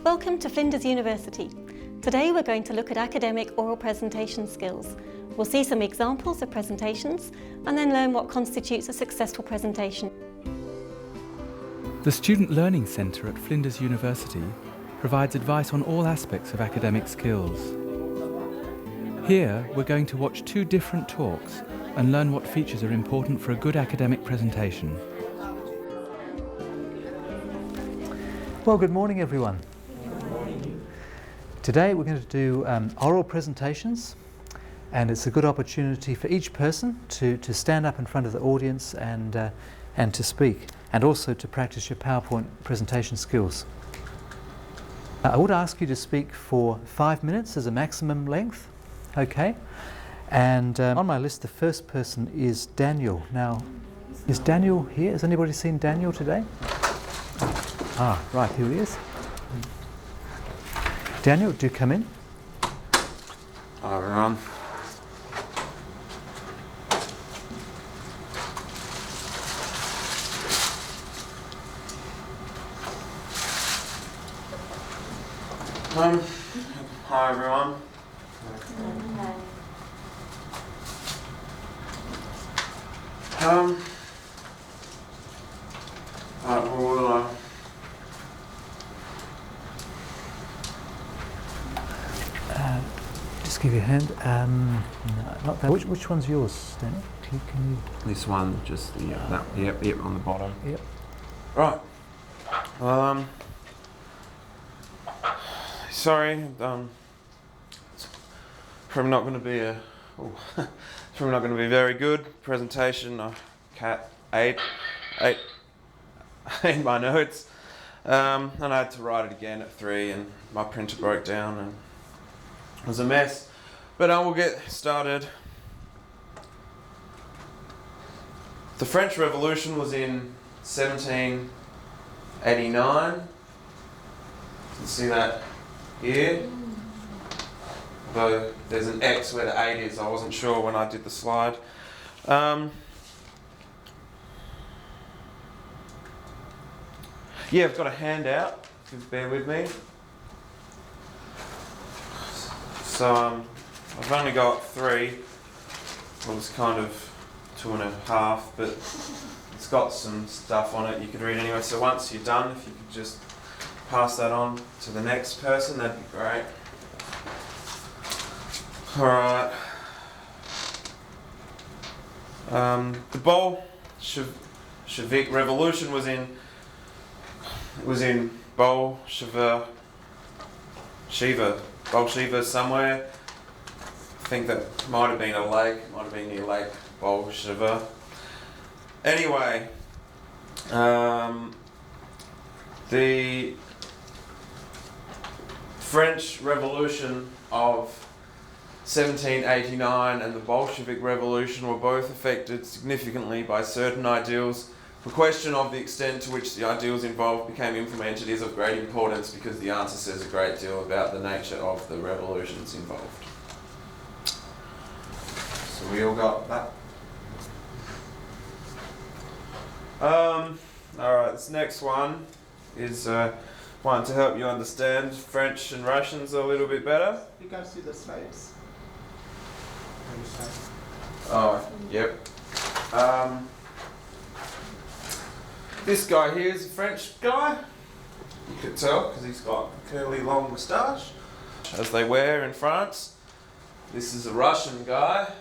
Welcome to Flinders University. Today we're going to look at academic oral presentation skills. We'll see some examples of presentations and then learn what constitutes a successful presentation. The Student Learning Centre at Flinders University provides advice on all aspects of academic skills. Here we're going to watch two different talks and learn what features are important for a good academic presentation. Well, good morning everyone. Today we're going to do oral presentations, and it's a good opportunity for each person to stand up in front of the audience and to speak, and also to practice your PowerPoint presentation skills. I would ask you to speak for 5 minutes as a maximum length, okay? And on my list the first person is Daniel. Now, is Daniel here? Has anybody seen Daniel today? Ah, right, here he is. Daniel, do come in. Hi everyone. Hi everyone. Just give you a hand. No, not that. Which one's yours, Daniel? Can you? This one, just the yep, on the bottom. Yep. Right. Well, sorry. It's probably not going to be probably not going to be very good presentation. I ate my notes, and I had to write it again at 3, and my printer broke down, and it was a mess. But I will get started. The French Revolution was in 1789. You can see that here. Though there's an X where the 8 is, I wasn't sure when I did the slide. Yeah, I've got a handout, if you bear with me. So I've only got 3. Well, it's kind of 2.5, but it's got some stuff on it you could read anyway. So once you're done, if you could just pass that on to the next person, that'd be great. Alright. The Bolshevik Revolution was in Bolsheva somewhere. I think that might have been a lake, might have been near Lake Bolsheva. Anyway, the French Revolution of 1789 and the Bolshevik Revolution were both affected significantly by certain ideals. The question of the extent to which the ideals involved became implemented is of great importance because the answer says a great deal about the nature of the revolutions involved. So we all got that? Alright, this next one is one to help you understand French and Russians a little bit better. You can see the slides. Oh, yep. This guy here is a French guy. You could tell because he's got a curly long moustache, as they wear in France. This is a Russian guy.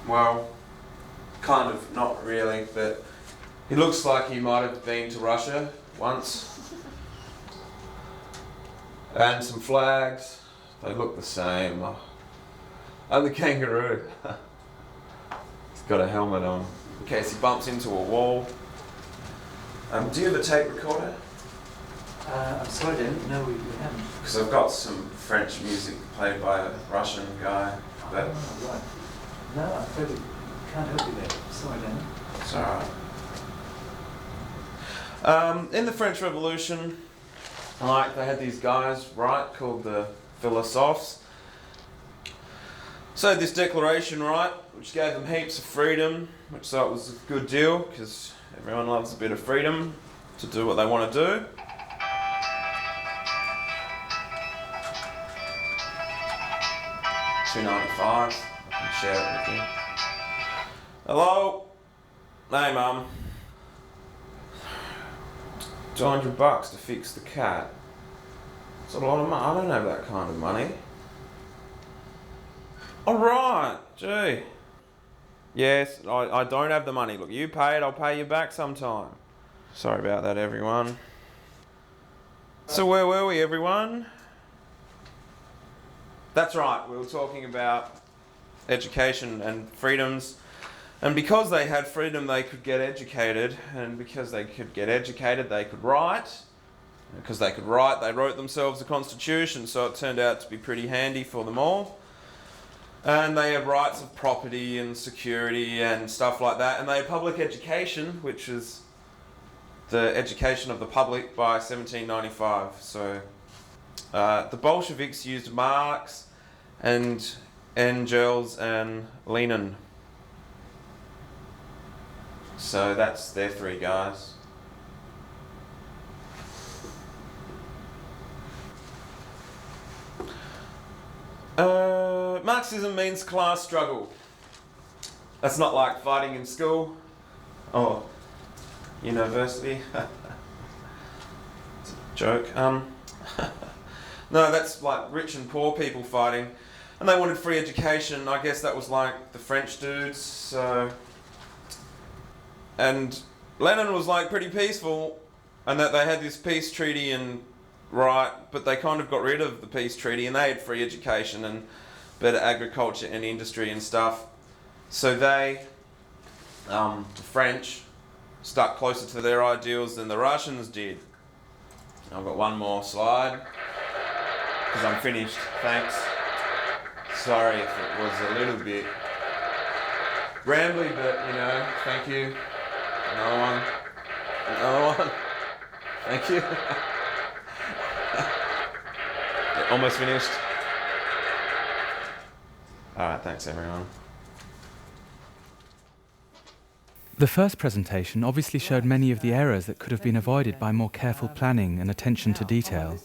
Well, kind of, not really, but he looks like he might have been to Russia once. And some flags. They look the same. And the kangaroo. He's got a helmet on in case he bumps into a wall. Do you have a tape recorder? I'm sorry, Daniel. No, we haven't. Because I've got some French music played by a Russian guy. But Oh, right. No, I really can't help you there. Sorry, Daniel. it's alright. In the French Revolution, they had these guys, right, called the philosophes. So this declaration, right, which gave them heaps of freedom, which I thought was a good deal, because everyone loves a bit of freedom to do what they want to do. $2.95. I can share it with you. Hello? Hey Mum. $200 to fix the cat. It's a lot of money. I don't have that kind of money. Alright, gee. Yes, I don't have the money. Look, you pay it, I'll pay you back sometime. Sorry about that, everyone. So where were we, everyone? That's right, we were talking about education and freedoms. And because they had freedom, they could get educated. And because they could get educated, they could write. And because they could write, they wrote themselves a constitution. So it turned out to be pretty handy for them all. And they had rights of property and security and stuff like that. And they had public education, which is the education of the public by 1795. So the Bolsheviks used Marx and Engels and Lenin. So that's their three guys. Marxism means class struggle. That's not like fighting in school or university. It's a joke. No, that's like rich and poor people fighting. And they wanted free education. I guess that was like the French dudes. So, and Lenin was like pretty peaceful, and that they had this peace treaty and but they kind of got rid of the peace treaty, and they had free education and better agriculture and industry and stuff. So they, the French, stuck closer to their ideals than the Russians did. I've got one more slide, because I'm finished, thanks. Sorry if it was a little bit rambly, but you know, thank you. Another one. Another one. Thank you. Almost finished. Alright, thanks everyone. The first presentation obviously showed many of the errors that could have been avoided by more careful planning and attention to detail.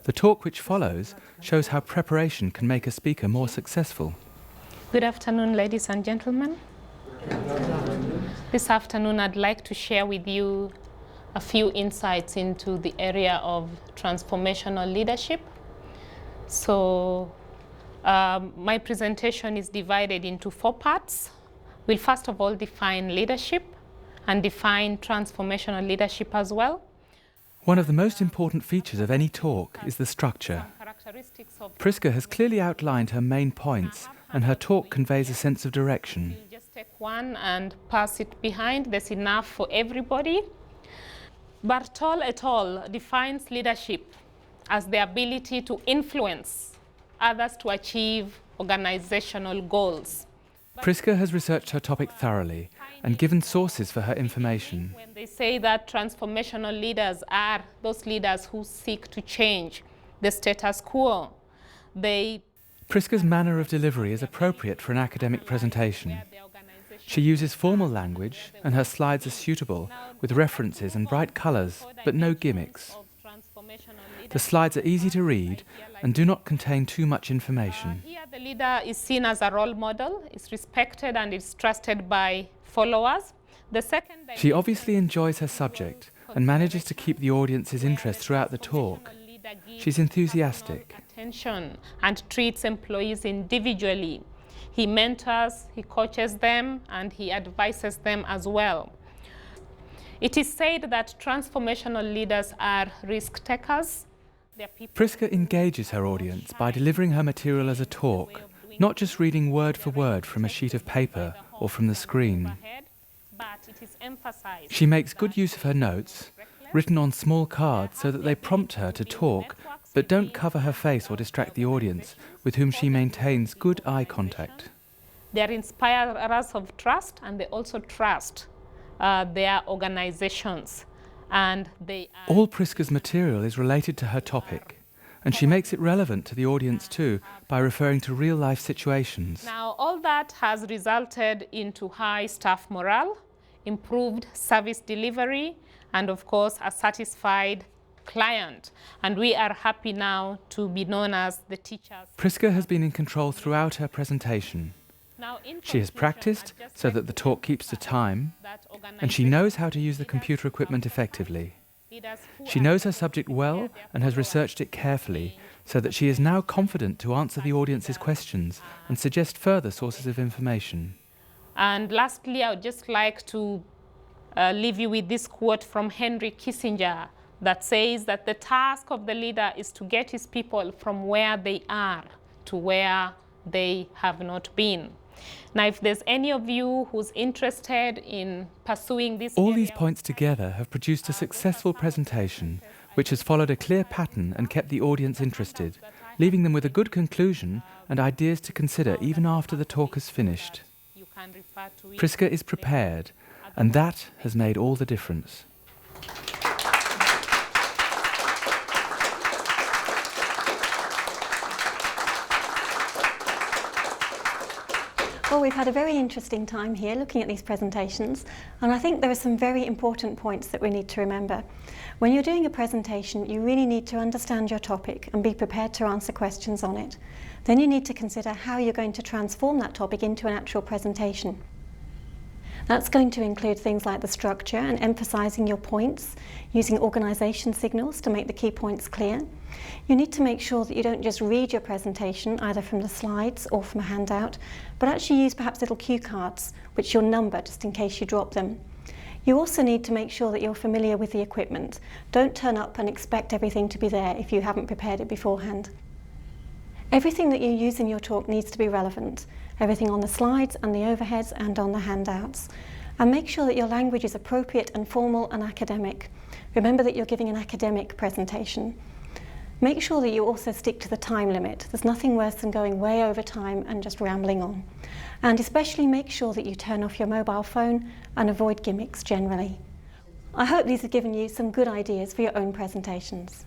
The talk which follows shows how preparation can make a speaker more successful. Good afternoon, ladies and gentlemen. This afternoon I'd like to share with you a few insights into the area of transformational leadership. So my presentation is divided into 4 parts. We'll first of all define leadership and define transformational leadership as well. One of the most important features of any talk is the structure. Priska has clearly outlined her main points, and her talk conveys a sense of direction. We'll just take one and pass it behind. There's enough for everybody. Bartol et al. Defines leadership as the ability to influence others to achieve organizational goals. Priska has researched her topic thoroughly and given sources for her information. When they say that transformational leaders are those leaders who seek to change the status quo, Priska's manner of delivery is appropriate for an academic presentation. She uses formal language, and her slides are suitable, with references and bright colours, but no gimmicks. The slides are easy to read and do not contain too much information. Here the leader is seen as a role model, is respected and is trusted by followers. She obviously enjoys her subject and manages to keep the audience's interest throughout the talk. She's enthusiastic. Attention and treats employees individually. He mentors, he coaches them, and he advises them as well. It is said that transformational leaders are risk takers. Priska engages her audience by delivering her material as a talk, not just reading word for word from a sheet of paper or from the screen. She makes good use of her notes, written on small cards so that they prompt her to talk, but don't cover her face or distract the audience, with whom she maintains good eye contact. They are inspirers of trust, and they also trust their organizations. And all Priska's material is related to her topic, and she makes it relevant to the audience too by referring to real-life situations. Now, all that has resulted into high staff morale, improved service delivery, and of course, a satisfied client, and we are happy now to be known as the teachers. Priska has been in control throughout her presentation. Now, in She has conclusion, practiced I'd just so like that the to talk keeps to time, that and she knows how to use the computer equipment effectively. leaders who She are knows her supposed subject to well prepare their and has followers researched it carefully, so that she is now confident to answer the audience's questions and suggest further sources of information. And lastly, I would just like to leave you with this quote from Henry Kissinger that says that the task of the leader is to get his people from where they are to where they have not been. Now, if there's any of you who's interested in pursuing this All area these of points study, together have produced a successful presentation, which has followed a clear pattern and kept the audience interested, leaving them with a good conclusion and ideas to consider even after the talk is finished. you can refer to it. Priska is prepared, and that has made all the difference. Well, we've had a very interesting time here looking at these presentations, and I think there are some very important points that we need to remember. When you're doing a presentation, you really need to understand your topic and be prepared to answer questions on it. Then you need to consider how you're going to transform that topic into an actual presentation. That's going to include things like the structure and emphasising your points, using organisation signals to make the key points clear. You need to make sure that you don't just read your presentation either from the slides or from a handout, but actually use perhaps little cue cards which you'll number just in case you drop them. You also need to make sure that you're familiar with the equipment. Don't turn up and expect everything to be there if you haven't prepared it beforehand. Everything that you use in your talk needs to be relevant. Everything on the slides and the overheads and on the handouts. And make sure that your language is appropriate and formal and academic. Remember that you're giving an academic presentation. Make sure that you also stick to the time limit. There's nothing worse than going way over time and just rambling on. And especially make sure that you turn off your mobile phone and avoid gimmicks generally. I hope these have given you some good ideas for your own presentations.